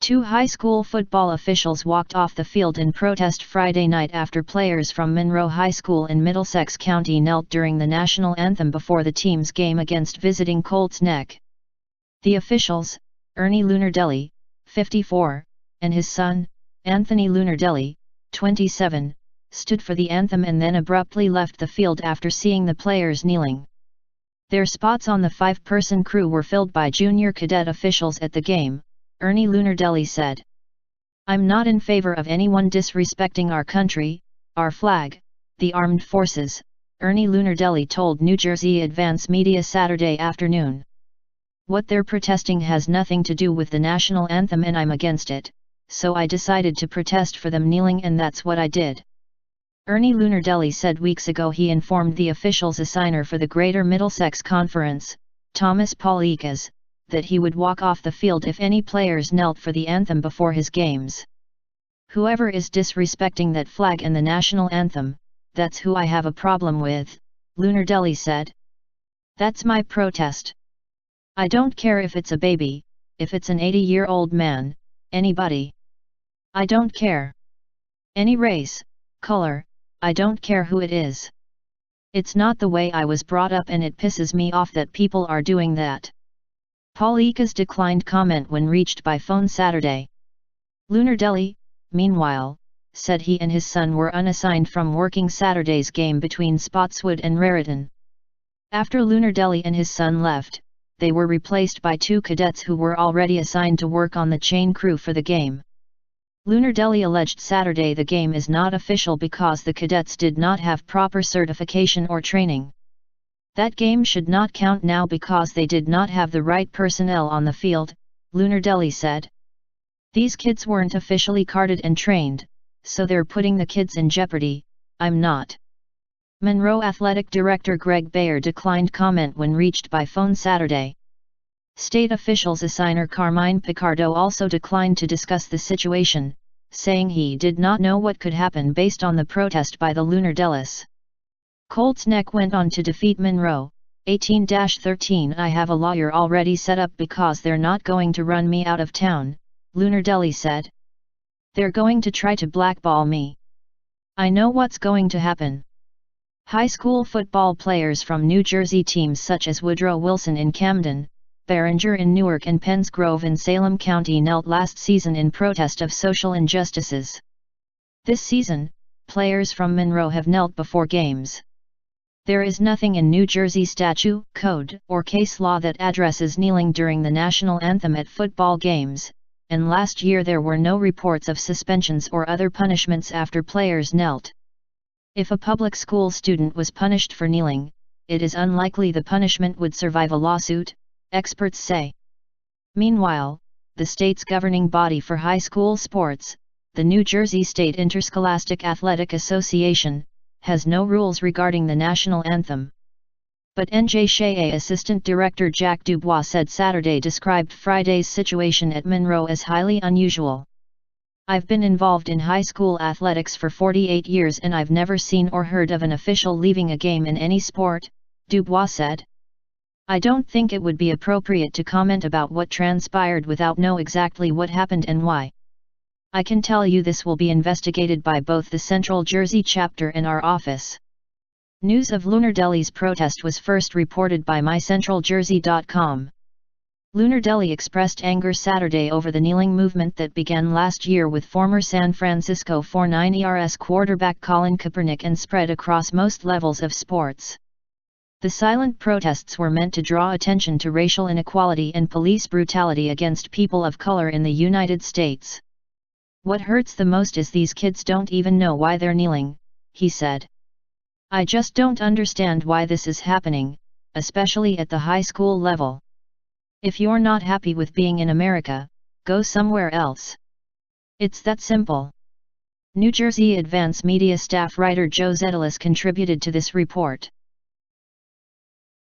Two high school football officials walked off the field in protest Friday night after players from Monroe High School in Middlesex County knelt during the national anthem before the team's game against visiting Colts Neck. The officials, Ernie Lunardelli, 54, and his son, Anthony Lunardelli, 27, stood for the anthem and then abruptly left the field after seeing the players kneeling. Their spots on the 5-person crew were filled by junior cadet officials at the game, Ernie Lunardelli said. "I'm not in favor of anyone disrespecting our country, our flag, the armed forces," Ernie Lunardelli told New Jersey Advance Media Saturday afternoon. "What they're protesting has nothing to do with the national anthem and I'm against it, so I decided to protest for them kneeling and that's what I did." Ernie Lunardelli said weeks ago he informed the officials assigner for the Greater Middlesex Conference, Thomas Paulikas, that he would walk off the field if any players knelt for the anthem before his games. "Whoever is disrespecting that flag and the national anthem, that's who I have a problem with," Lunardelli said. "That's my protest. I don't care if it's a baby, if it's an 80-year-old man, anybody. I don't care. Any race, color, I don't care who it is. It's not the way I was brought up and it pisses me off that people are doing that." Paulikas declined comment when reached by phone Saturday. Lunardelli, meanwhile, said he and his son were unassigned from working Saturday's game between Spotswood and Raritan. After Lunardelli and his son left, they were replaced by 2 cadets who were already assigned to work on the chain crew for the game. Lunardelli alleged Saturday the game is not official because the cadets did not have proper certification or training. "That game should not count now because they did not have the right personnel on the field," Lunardelli said. "These kids weren't officially carded and trained, so they're putting the kids in jeopardy, I'm not." Monroe Athletic Director Greg Bayer declined comment when reached by phone Saturday. State officials assigner Carmine Picardo also declined to discuss the situation, saying he did not know what could happen based on the protest by the Lunardellis. Colts Neck went on to defeat Monroe, 18-13. "I have a lawyer already set up because they're not going to run me out of town," Lunardelli said. "They're going to try to blackball me. I know what's going to happen." High school football players from New Jersey teams such as Woodrow Wilson in Camden, Behringer in Newark and Penns Grove in Salem County knelt last season in protest of social injustices. This season, players from Monroe have knelt before games. There is nothing in New Jersey statute, code, or case law that addresses kneeling during the national anthem at football games, and last year there were no reports of suspensions or other punishments after players knelt. If a public school student was punished for kneeling, it is unlikely the punishment would survive a lawsuit, experts say. Meanwhile, the state's governing body for high school sports, the New Jersey State Interscholastic Athletic Association, has no rules regarding the national anthem. But NJSA Assistant Director Jack Dubois said Saturday described Friday's situation at Monroe as highly unusual. "I've been involved in high school athletics for 48 years and I've never seen or heard of an official leaving a game in any sport," Dubois said. "I don't think it would be appropriate to comment about what transpired without know exactly what happened and why. I can tell you this will be investigated by both the Central Jersey chapter and our office." News of Lunardelli's protest was first reported by mycentraljersey.com. Lunardelli expressed anger Saturday over the kneeling movement that began last year with former San Francisco 49ers quarterback Colin Kaepernick and spread across most levels of sports. The silent protests were meant to draw attention to racial inequality and police brutality against people of color in the United States. "What hurts the most is these kids don't even know why they're kneeling," he said. "I just don't understand why this is happening, especially at the high school level. If you're not happy with being in America, go somewhere else. It's that simple." New Jersey Advance Media staff writer Joe Zedalis contributed to this report.